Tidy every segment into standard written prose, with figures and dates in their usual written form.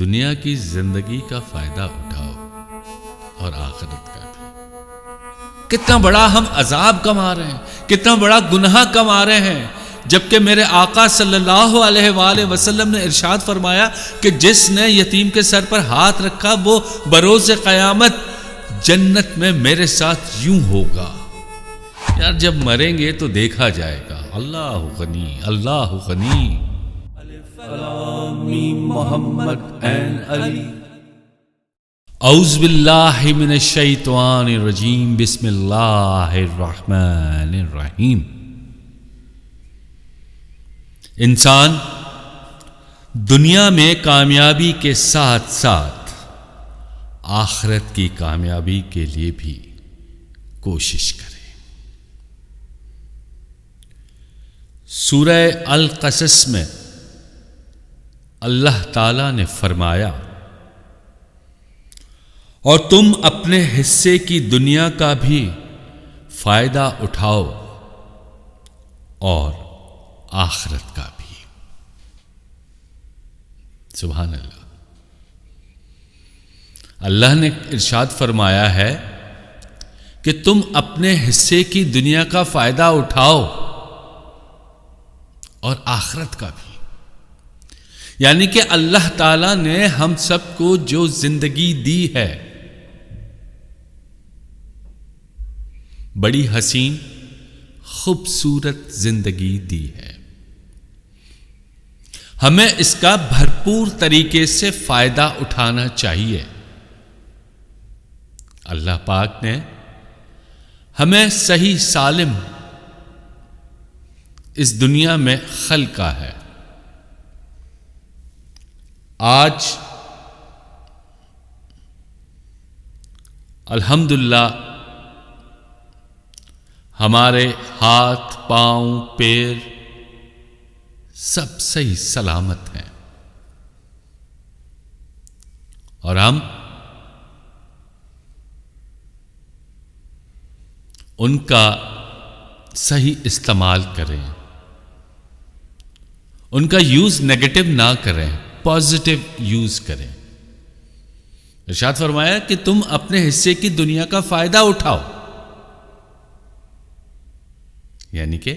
دنیا کی زندگی کا فائدہ اٹھاؤ اور آخرت کا بھی۔ کتنا بڑا ہم عذاب کما رہے ہیں، کتنا بڑا گناہ کما رہے ہیں، جبکہ میرے آقا صلی اللہ علیہ وآلہ وسلم نے ارشاد فرمایا کہ جس نے یتیم کے سر پر ہاتھ رکھا وہ بروز قیامت جنت میں میرے ساتھ یوں ہوگا۔ یار جب مریں گے تو دیکھا جائے گا۔ اللہ غنی، اللہ غنی۔ محمد این علی۔ اعوذ باللہ من الشیطان الرجیم، بسم اللہ الرحمن الرحیم۔ انسان دنیا میں کامیابی کے ساتھ ساتھ آخرت کی کامیابی کے لیے بھی کوشش کرے۔ سورہ القصص میں اللہ تعالی نے فرمایا، اور تم اپنے حصے کی دنیا کا بھی فائدہ اٹھاؤ اور آخرت کا بھی۔ سبحان اللہ۔ اللہ نے ارشاد فرمایا ہے کہ تم اپنے حصے کی دنیا کا فائدہ اٹھاؤ اور آخرت کا بھی۔ یعنی کہ اللہ تعالیٰ نے ہم سب کو جو زندگی دی ہے، بڑی حسین خوبصورت زندگی دی ہے، ہمیں اس کا بھرپور طریقے سے فائدہ اٹھانا چاہیے۔ اللہ پاک نے ہمیں صحیح سالم اس دنیا میں خلقا ہے۔ آج الحمدللہ ہمارے ہاتھ، پاؤں، پیر سب صحیح سلامت ہیں، اور ہم ان کا صحیح استعمال کریں، ان کا یوز نیگیٹو نہ کریں، پازیٹو یوز کریں۔ ارشاد فرمایا کہ تم اپنے حصے کی دنیا کا فائدہ اٹھاؤ، یعنی کہ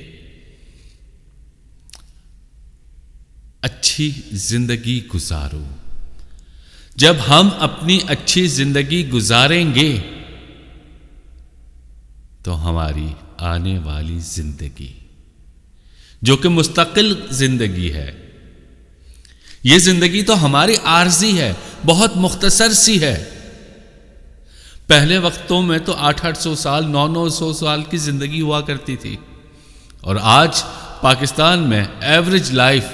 اچھی زندگی گزارو۔ جب ہم اپنی اچھی زندگی گزاریں گے تو ہماری آنے والی زندگی جو کہ مستقل زندگی ہے، یہ زندگی تو ہماری عارضی ہے، بہت مختصر سی ہے۔ پہلے وقتوں میں تو 800 سال 900 سال کی زندگی ہوا کرتی تھی، اور آج پاکستان میں ایوریج لائف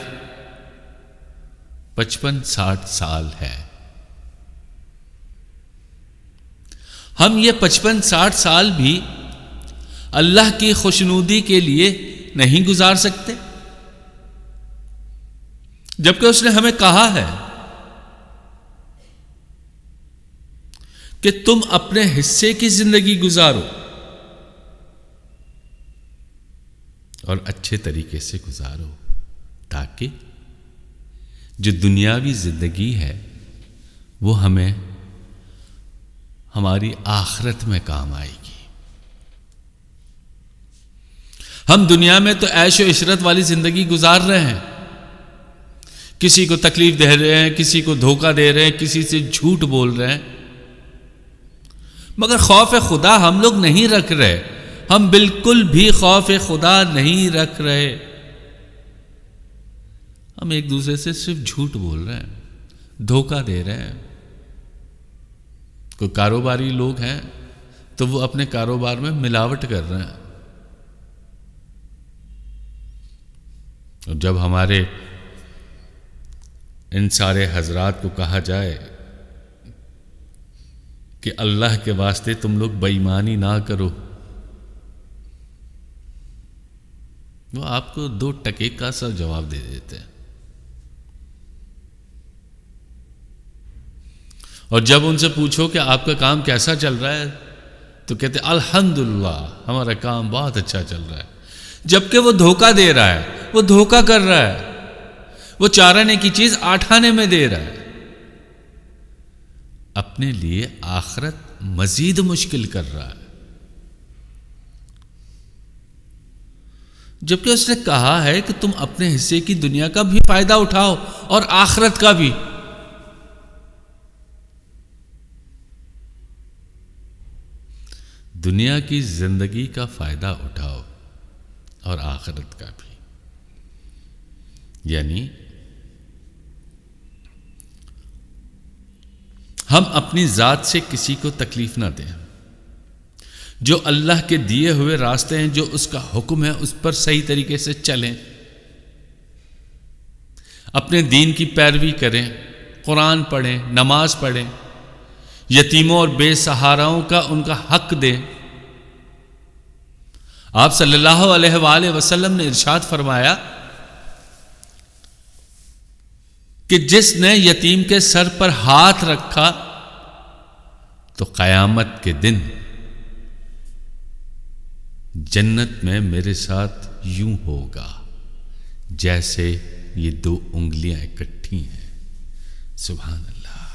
55-60 سال ہے۔ ہم یہ 55-60 سال بھی اللہ کی خوشنودی کے لیے نہیں گزار سکتے، جبکہ اس نے ہمیں کہا ہے کہ تم اپنے حصے کی زندگی گزارو اور اچھے طریقے سے گزارو، تاکہ جو دنیاوی زندگی ہے وہ ہمیں ہماری آخرت میں کام آئے گی۔ ہم دنیا میں تو عیش و عشرت والی زندگی گزار رہے ہیں، کسی کو تکلیف دے رہے ہیں، کسی کو دھوکہ دے رہے ہیں، کسی سے جھوٹ بول رہے ہیں، مگر خوف خدا ہم لوگ نہیں رکھ رہے۔ ہم بالکل بھی خوف خدا نہیں رکھ رہے، ہم ایک دوسرے سے صرف جھوٹ بول رہے ہیں، دھوکہ دے رہے ہیں۔ کوئی کاروباری لوگ ہیں تو وہ اپنے کاروبار میں ملاوٹ کر رہے ہیں، اور جب ہمارے ان سارے حضرات کو کہا جائے کہ اللہ کے واسطے تم لوگ بے ایمانی نہ کرو، وہ آپ کو 2 ٹکے کا سا جواب دے دیتے ہیں، اور جب ان سے پوچھو کہ آپ کا کام کیسا چل رہا ہے تو کہتے الحمدللہ ہمارا کام بہت اچھا چل رہا ہے، جبکہ وہ دھوکہ دے رہا ہے، وہ دھوکہ کر رہا ہے، وہ 4 آنے کی چیز 8 آنے میں دے رہا ہے۔ اپنے لیے آخرت مزید مشکل کر رہا ہے، جبکہ اس نے کہا ہے کہ تم اپنے حصے کی دنیا کا بھی فائدہ اٹھاؤ اور آخرت کا بھی۔ دنیا کی زندگی کا فائدہ اٹھاؤ اور آخرت کا بھی، یعنی ہم اپنی ذات سے کسی کو تکلیف نہ دیں، جو اللہ کے دیے ہوئے راستے ہیں، جو اس کا حکم ہے، اس پر صحیح طریقے سے چلیں، اپنے دین کی پیروی کریں، قرآن پڑھیں، نماز پڑھیں، یتیموں اور بے سہاراؤں کا ان کا حق دیں۔ آپ صلی اللہ علیہ وآلہ وسلم نے ارشاد فرمایا کہ جس نے یتیم کے سر پر ہاتھ رکھا تو قیامت کے دن جنت میں میرے ساتھ یوں ہوگا جیسے یہ دو انگلیاں اکٹھی ہیں۔ سبحان اللہ،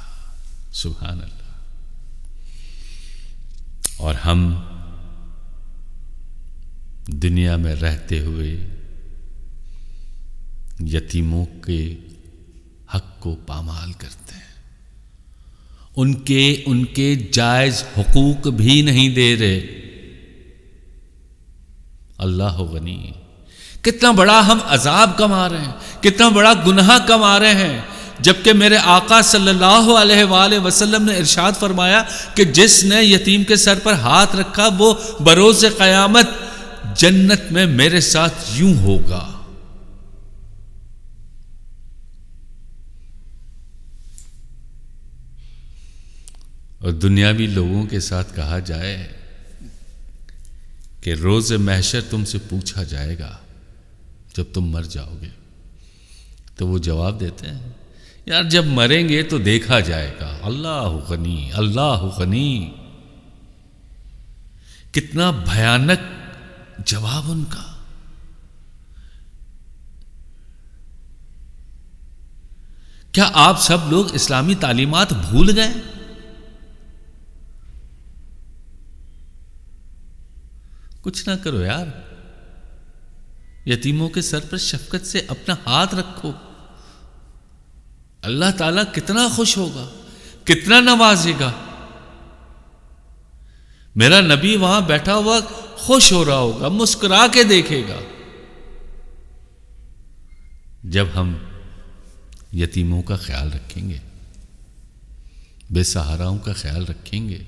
سبحان اللہ۔ اور ہم دنیا میں رہتے ہوئے یتیموں کے حق کو پامال کرتے ہیں، ان کے جائز حقوق بھی نہیں دے رہے۔ اللہ غنی، کتنا بڑا ہم عذاب کما رہے ہیں، کتنا بڑا گناہ کما رہے ہیں، جبکہ میرے آقا صلی اللہ علیہ وآلہ وسلم نے ارشاد فرمایا کہ جس نے یتیم کے سر پر ہاتھ رکھا وہ بروز قیامت جنت میں میرے ساتھ یوں ہوگا۔ اور دنیاوی لوگوں کے ساتھ کہا جائے کہ روز محشر تم سے پوچھا جائے گا جب تم مر جاؤ گے، تو وہ جواب دیتے ہیں یار جب مریں گے تو دیکھا جائے گا۔ اللہ غنی، اللہ غنی، کتنا بھیانک جواب ان کا۔ کیا آپ سب لوگ اسلامی تعلیمات بھول گئے؟ کچھ نہ کرو یار، یتیموں کے سر پر شفقت سے اپنا ہاتھ رکھو، اللہ تعالیٰ کتنا خوش ہوگا، کتنا نوازے گا۔ میرا نبی وہاں بیٹھا ہوا خوش ہو رہا ہوگا، مسکرا کے دیکھے گا جب ہم یتیموں کا خیال رکھیں گے، بے سہاراؤں کا خیال رکھیں گے۔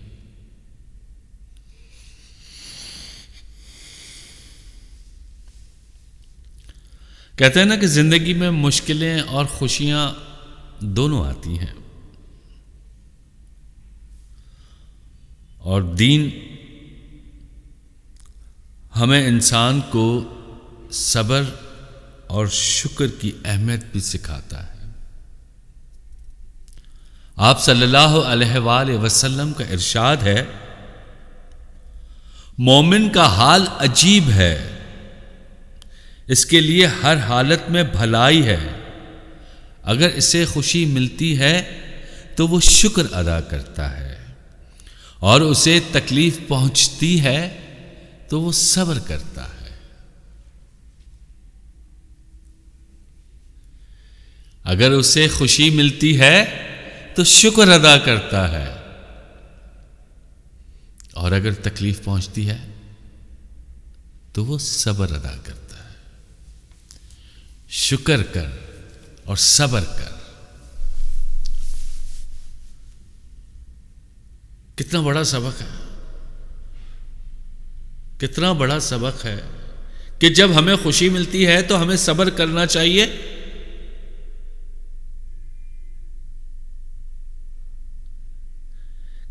کہتے ہیں نا کہ زندگی میں مشکلیں اور خوشیاں دونوں آتی ہیں، اور دین ہمیں انسان کو صبر اور شکر کی اہمیت بھی سکھاتا ہے۔ آپ صلی اللہ علیہ وآلہ وسلم کا ارشاد ہے، مومن کا حال عجیب ہے، اس کے لیے ہر حالت میں بھلائی ہے، اگر اسے خوشی ملتی ہے تو وہ شکر ادا کرتا ہے، اور اسے تکلیف پہنچتی ہے تو وہ صبر کرتا ہے۔ اگر اسے خوشی ملتی ہے تو شکر ادا کرتا ہے، اور اگر تکلیف پہنچتی ہے تو وہ صبر ادا کرتا ہے۔ شکر کر اور صبر کر، کتنا بڑا سبق ہے، کتنا بڑا سبق ہے کہ جب ہمیں خوشی ملتی ہے تو ہمیں صبر کرنا چاہیے،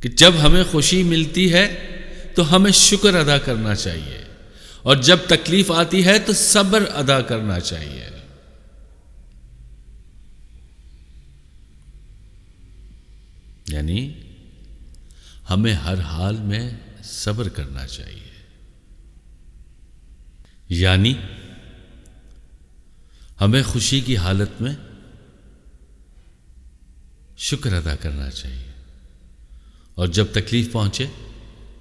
کہ جب ہمیں خوشی ملتی ہے تو ہمیں شکر ادا کرنا چاہیے، اور جب تکلیف آتی ہے تو صبر ادا کرنا چاہیے۔ یعنی ہمیں ہر حال میں صبر کرنا چاہیے، یعنی ہمیں خوشی کی حالت میں شکر ادا کرنا چاہیے، اور جب تکلیف پہنچے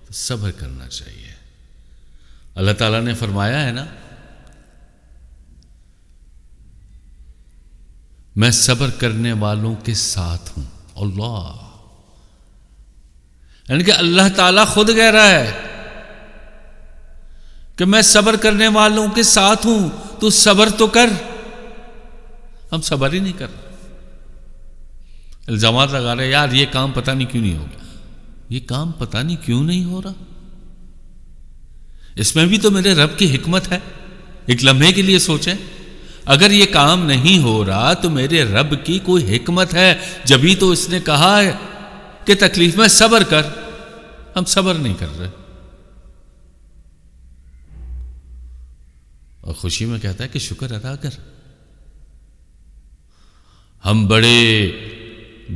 تو صبر کرنا چاہیے. اللہ تعالیٰ نے فرمایا ہے نا، میں صبر کرنے والوں کے ساتھ ہوں. اللہ، یعنی کہ اللہ تعالیٰ خود کہہ رہا ہے کہ میں صبر کرنے والوں کے ساتھ ہوں، تو صبر تو کر. ہم صبر ہی نہیں کر رہے، الزامات لگا رہے یار یہ کام پتہ نہیں کیوں نہیں ہو گیا. یہ کام پتہ نہیں کیوں نہیں ہو رہا، اس میں بھی تو میرے رب کی حکمت ہے. ایک لمحے کے لیے سوچیں، اگر یہ کام نہیں ہو رہا تو میرے رب کی کوئی حکمت ہے، جبھی تو اس نے کہا ہے کہ تکلیف میں صبر کر. ہم صبر نہیں کر رہے، اور خوشی میں کہتا ہے کہ شکر ادا کر. ہم بڑے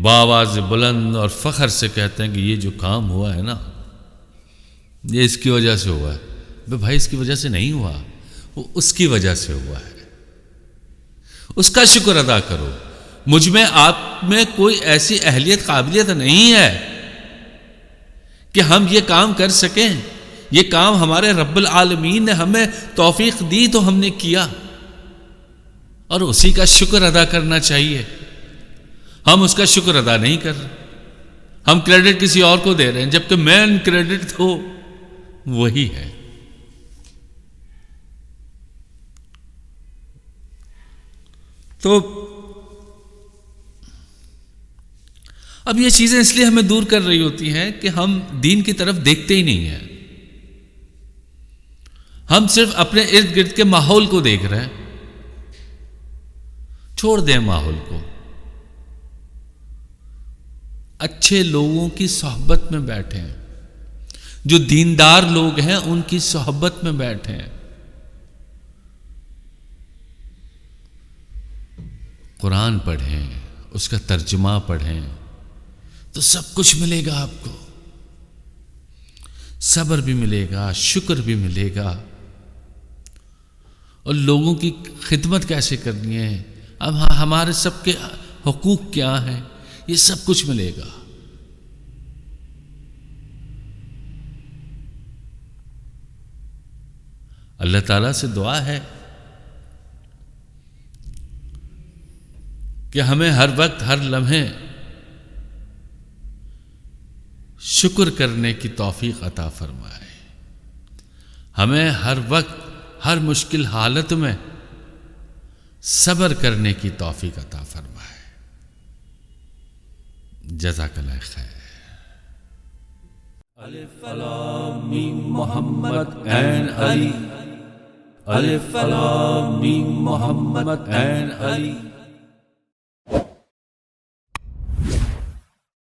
باواز بلند اور فخر سے کہتے ہیں کہ یہ جو کام ہوا ہے نا، یہ اس کی وجہ سے ہوا ہے. بھائی اس کی وجہ سے نہیں ہوا، وہ اس کی وجہ سے ہوا ہے. اس کا شکر ادا کرو. مجھ میں آپ میں کوئی ایسی اہلیت قابلیت نہیں ہے کہ ہم یہ کام کر سکیں. یہ کام ہمارے رب العالمین نے ہمیں توفیق دی تو ہم نے کیا، اور اسی کا شکر ادا کرنا چاہیے. ہم اس کا شکر ادا نہیں کر رہے، ہم کریڈٹ کسی اور کو دے رہے ہیں، جبکہ مین کریڈٹ تو وہی ہے. تو اب یہ چیزیں اس لیے ہمیں دور کر رہی ہوتی ہیں کہ ہم دین کی طرف دیکھتے ہی نہیں ہیں. ہم صرف اپنے ارد گرد کے ماحول کو دیکھ رہے ہیں. چھوڑ دیں ماحول کو، اچھے لوگوں کی صحبت میں بیٹھیں، جو دیندار لوگ ہیں ان کی صحبت میں بیٹھیں. قرآن پڑھیں، اس کا ترجمہ پڑھیں، تو سب کچھ ملے گا آپ کو. صبر بھی ملے گا، شکر بھی ملے گا، اور لوگوں کی خدمت کیسے کرنی ہے، اب ہمارے سب کے حقوق کیا ہیں، یہ سب کچھ ملے گا. اللہ تعالیٰ سے دعا ہے کہ ہمیں ہر وقت ہر لمحے شکر کرنے کی توفیق عطا فرمائے. ہمیں ہر وقت ہر مشکل حالت میں صبر کرنے کی توفیق عطا فرمائے. جزاک اللہ خیر. الف لام میم محمد این علی. الف لام میم محمد این علی.